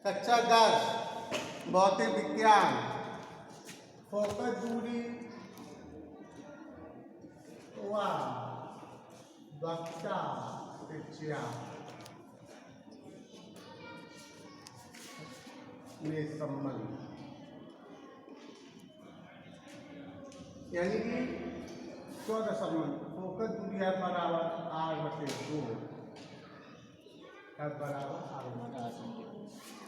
कक्षा 10 भौतिक विज्ञान। फोकस दूरी व वक्ता त्रिज्या में संबंध, यानी कि चौदह संबंध। फोकस दूरी है बराबर r/2, f बराबर r/2।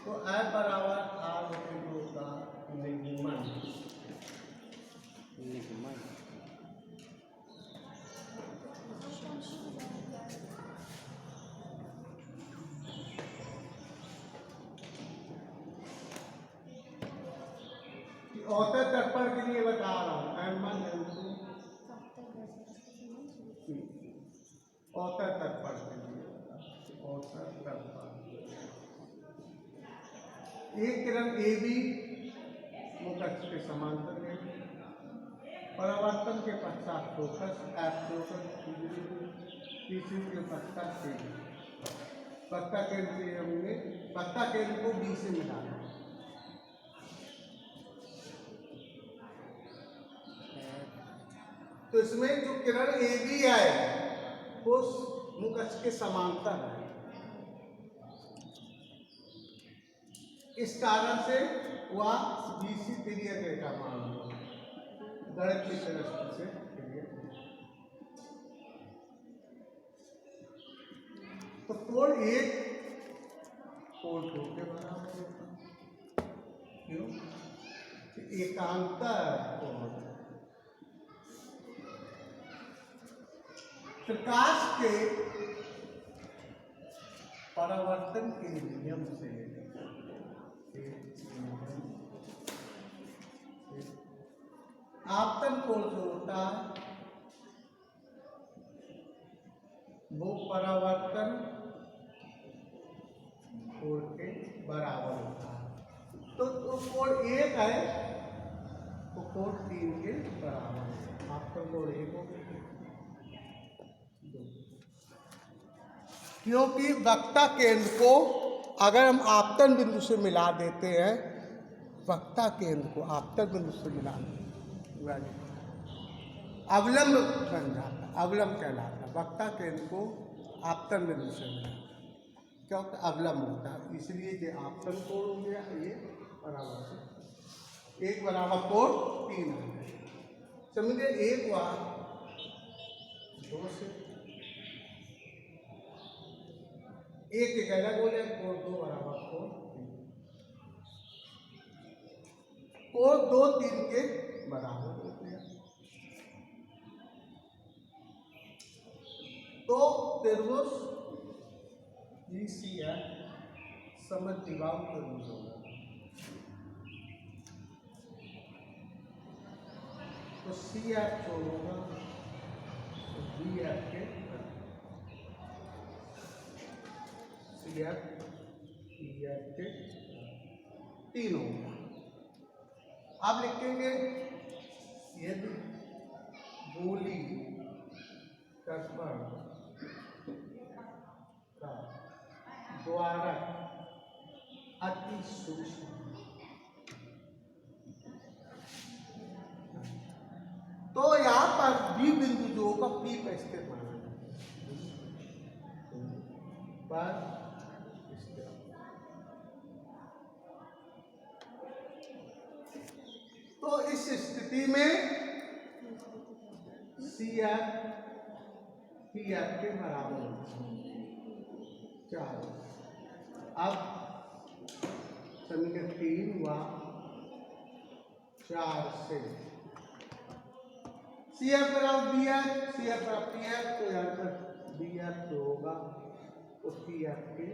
तो f बराबर r/2 का निगमन औसत दर्पण के लिए बता रहा हूँ, m1 m2 औसत दर्पण के लिए। औसत दर्पण एक किरण ए बी मुख्य अक्ष के समांतर है। परावर्तन के पश्चात फोकस एफ फोकस तीसरी के पश्चात से वक्ता केंद्र से हमने वक्ता केंद्र को बी से मिलाना। तो इसमें जो किरण ए बी है वो मुख्य अक्ष के समांतर है। इस कारण से वह बीसी पीरियड रेखा मान लो, गणित की दृष्टि से पीरियड। तो कोण एक कोण दो के बराबर होता। क्यों? एकांतर कोण प्रकाश के परावर्तन के नियम से आपतन कोण जो होता है वो परावर्तन कोण के बराबर होता है। तो कोण एक है तो कोण 3 के बराबर है। आपतन कोण 1 हो गया, क्योंकि वक्ता केंद्र को अगर हम आपतन बिंदु से मिला देते हैं, वक्ता केंद्र को आपतन बिंदु से मिला अवलंब बन जाता, अवलंब कहलाता। वक्ता केंद्र को आपतन बिंदु से मिला क्योंकि अवलंब होता है, इसलिए ये आपतन कोण हो गया। ये बराबर एक बराबर कोण 3 हो गया। समझिए एक व 2 से एक अलग हो जाए, कोण 2 बराबर कोण 3। कोण 2 3 के बराबर हो गया। तो त्रिभुज ECF समद्विबाहु त्रिभुज होगा। तो CF जो होगा तो BF के CF EF के 3 होगा। आप लिखेंगे यदि गोली दर्पण का द्वारक अति सूक्ष्म तो यहाँ पर बी बिंदु जो होगा पी पर स्थित माना पर स्थित। तो इस स्थिति में CF PF के बराबर होगा 4। अब समीकरण 3 व 4 से CF बराबर BF, CF बराबर PF, तो यहाँ पर BF जो होगा वो PF के,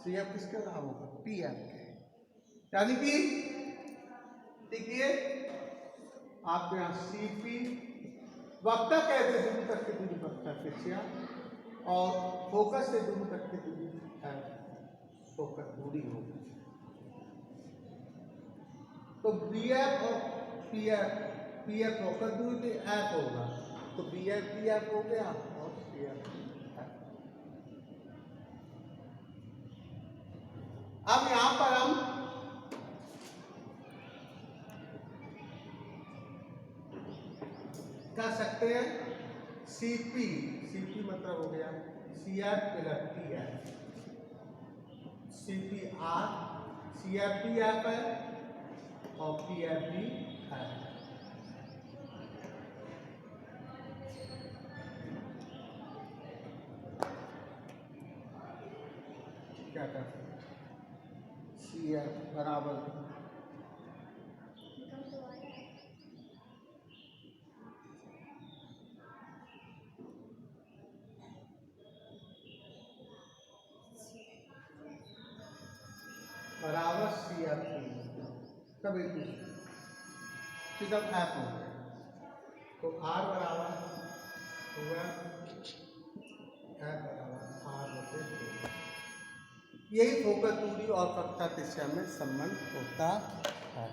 CF किसके बराबर होगा? PF के। यानी कि देखिए आपके यहाँ CP वक्ता कहते दूरी तक की दूरी वक्ता त्रिज्या और फोकस से दूरी तक की दूरी फोकस दूरी होगी। तो BF और PF फोकस दूरी F होगा, तो BF PF हो गया और PF F। अब यहां पर हम कर सकते हैं सीपी, सीपी मतलब हो गया CF plus PF, CPR, CF भी आप है और PF भी है। क्या कर सकते CF बराबर बराबर CF तब एक सीधा F हो गया, तो R बराबर हो गया F बराबर R होते हैं। यही फोकस दूरी और कक्षा दिशा में संबंध होता है।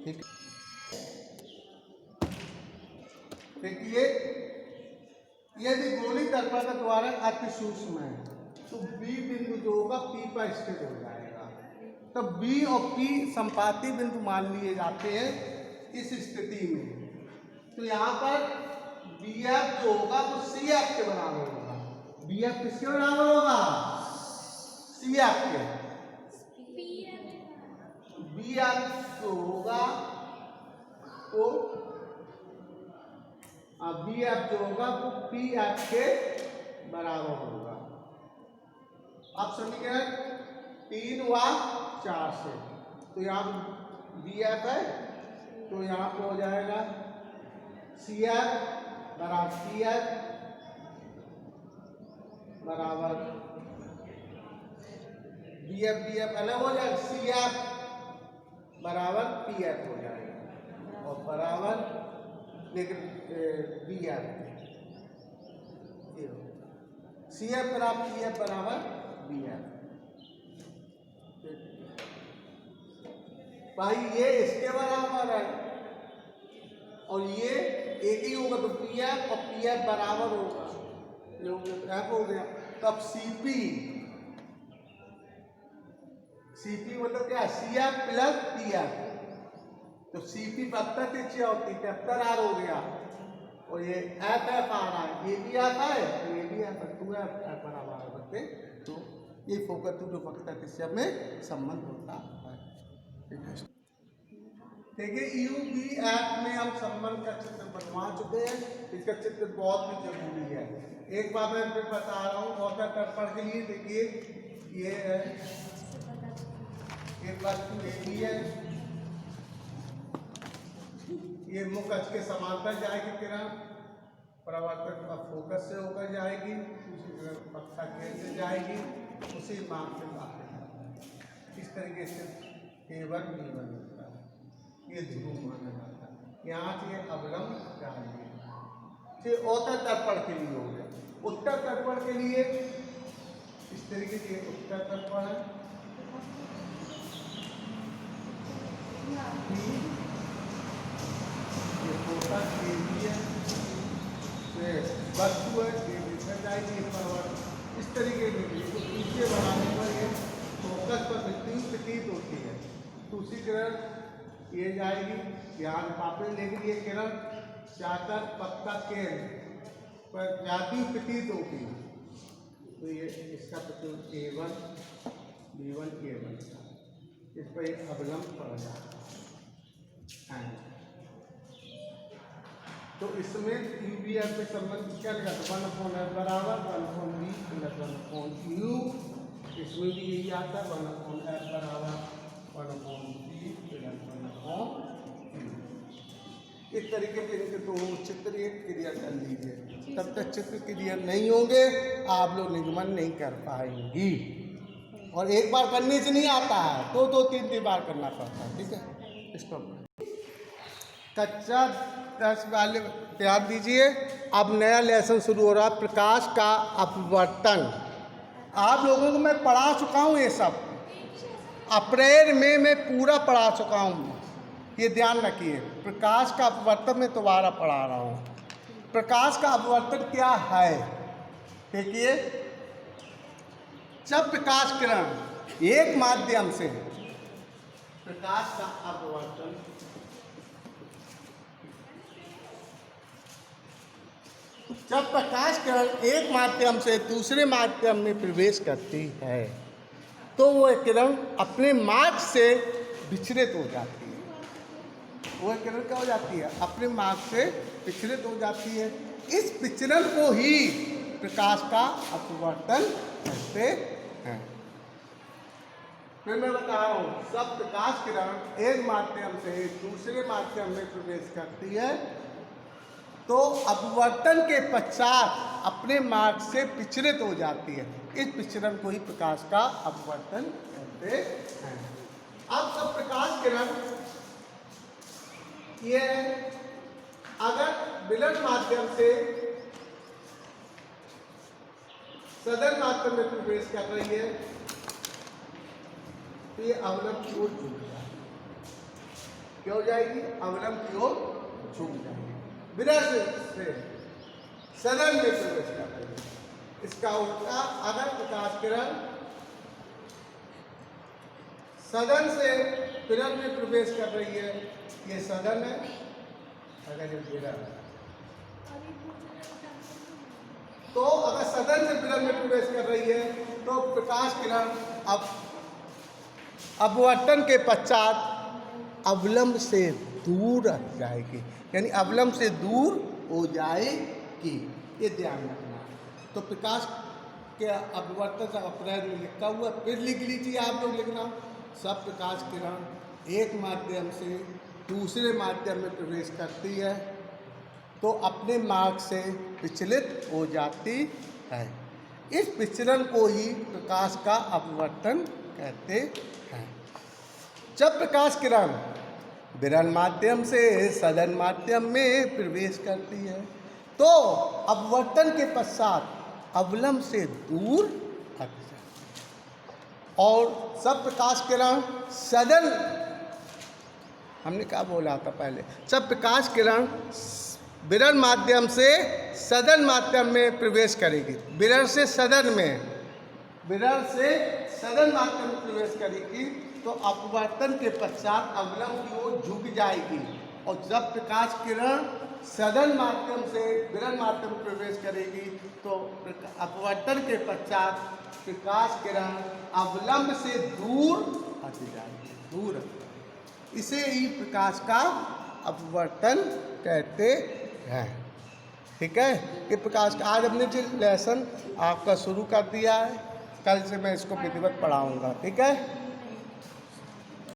ठीक, देखिए यदि गोली दर्पण का द्वारा अति सूक्ष्म है तो B बिंदु जो होगा P पर स्थित हो जाएगा, तो B और P संपाती बिंदु मान लिए जाते हैं इस स्थिति में। तो यहाँ पर BF जो होगा वो CF के बराबर होगा। BF किसके बराबर होगा? CF के। BF जो होगा वो BF जो होगा वो PF के बराबर होगा। अब समीकरण 3 व 4 से, तो यहाँ BF है तो यहाँ पे हो जाएगा CF बराबर PF बराबर BF अलग हो जाएगा, CF बराबर PF हो जाएगा और बराबर लेकिन BF CF बराबर PF बराबर BF। भाई ये इसके बराबर है और ये एक ही होगा तो PF और PF बराबर होगा, ये हो गया F हो गया। तो अब CP मतलब क्या? CF प्लस PF, तो CP 72 तिरछी होती 73 R हो गया और ये FF आ रहा है, ये भी आता है तो ये भी आता है, 2F बराबर होते, तो ये फोकस टू पक्षता तिरछा में संबंध होता है। ठीक है, देखिए UVF में हम संबंध का चित्र बनवा चुके हैं, इसका चित्र बहुत भी जरूरी है। एक बार मैं फिर बता रहा हूँ औसत दर्पण के लिए। देखिए ये है एक वस्तु AB है, ये मुख अक्ष के समांतर जाएगी किरण, परावर्तक फोकस से होकर जाएगी, उसी कक्षा केंद्र से जाएगी, उसी मार्ग से बाहर इस तरीके से A1 B1 होता है, ये ध्रुव माना जाता है। यहाँ से अवलंब जाएंगे। फिर औसत दर्पण के लिए हो गया। उत्तर दर्पण के लिए इस तरीके से उत्तर दर्पण है, ये फोकस AB है, वस्तु है ये दिखा जाएगी परवर्त इस तरीके से तो पीछे बढ़ाने पर ये फोकस पर विद्युत प्रतीत होती है। दूसरी किरण ये जाएगी यहाँ पापे, लेकिन ये किरण जाकर पक्का केंद्र पर जाती प्रतीत होती है, तो ये इसका प्रतीक A1 B1 A1 का इस पर एक अवलंब पड़ जाता है। तो इसमें UVF के संबंध क्या लगा? 1/F बराबर 1/B प्लस 1/U, इसमें भी यही आता है 1/F बराबर 1/B प्लस 1/U। इस तरीके से इनके दोनों चित्र एक क्लियर कर लीजिए, तब तक चित्र क्लियर नहीं होंगे आप लोग निगमन नहीं कर पाएंगी, और एक बार करने से नहीं आता है तो 2-3 बार करना पड़ता है। ठीक है, इस पर कक्षा 10 वाले ध्यान दीजिए। अब नया लेसन शुरू हो रहा है, प्रकाश का अपवर्तन। आप लोगों को मैं पढ़ा चुका हूँ, ये सब अप्रैल में मैं पूरा पढ़ा चुका हूँ, ये ध्यान रखिए। प्रकाश का अपवर्तन मैं दोबारा पढ़ा रहा हूँ। प्रकाश का अपवर्तन क्या है? देखिए, जब प्रकाश किरण एक माध्यम से प्रकाश का अपवर्तन जब प्रकाश किरण एक माध्यम से दूसरे माध्यम में प्रवेश करती है तो वो किरण अपने मार्ग से विचलित हो जाती है। वो किरण क्या हो जाती है? अपने मार्ग से विचलित हो जाती है। इस विचलन को ही प्रकाश का अपवर्तन कहते हैं। फिर मैं बता रहा हूँ, जब प्रकाश किरण एक माध्यम से दूसरे माध्यम में प्रवेश करती है तो अपवर्तन के पश्चात अपने मार्ग से विचलित हो जाती है। इस विचलन को ही प्रकाश का अपवर्तन कहते हैं। अब जब प्रकाश किरण ये अगर विलयन माध्यम से सदन माध्यम में प्रवेश कर रही है तो ये अवलंब की ओर झुक जाएगी। क्या हो जाएगी? अवलंब की ओर झुक जाएगी। विलयन से सदन में प्रवेश कर रही है। इसका उल्टा, अगर प्रकाश किरण सदन से विलयन में प्रवेश कर रही है, ये सदन है, अगर ये विलयन है तो अगर सदन से विलयन में प्रवेश कर रही है तो प्रकाश किरण अब अपवर्तन के पश्चात अवलंब से दूर हट जाएगी, यानी अवलंब से दूर हो जाएगी। ये ध्यान रखना। तो प्रकाश के अपवर्तन का अप्रैल में लिखा हुआ, फिर लिख लीजिए आप लोग लिखना। सब प्रकाश किरण एक माध्यम से दूसरे माध्यम में प्रवेश करती है तो अपने मार्ग से विचलित हो जाती है। इस विचलन को ही प्रकाश का अपवर्तन कहते हैं। जब प्रकाश किरण विलयन माध्यम से सदन माध्यम में प्रवेश करती है तो अपवर्तन के पश्चात अवलंब से दूर हट जाती है। और सब प्रकाश किरण सदन, हमने क्या बोला था पहले, सब प्रकाश किरण विलयन माध्यम से सदन माध्यम में प्रवेश करेगी। विलयन से सदन में, विलयन से सदन माध्यम में प्रवेश करेगी तो अपवर्तन के पश्चात अवलंब की ओर झुक जाएगी। और जब प्रकाश किरण सदन माध्यम से विलयन माध्यम में प्रवेश करेगी तो अपवर्तन के पश्चात प्रकाश किरण अवलंब से दूर हट जाएगी, दूर हट जाएगी। इसे ही प्रकाश का अपवर्तन कहते हैं। ठीक है, ये प्रकाश का आज हमने जो लेसन आपका शुरू कर दिया है, कल से मैं इसको विधिवत पढ़ाऊंगा। ठीक है।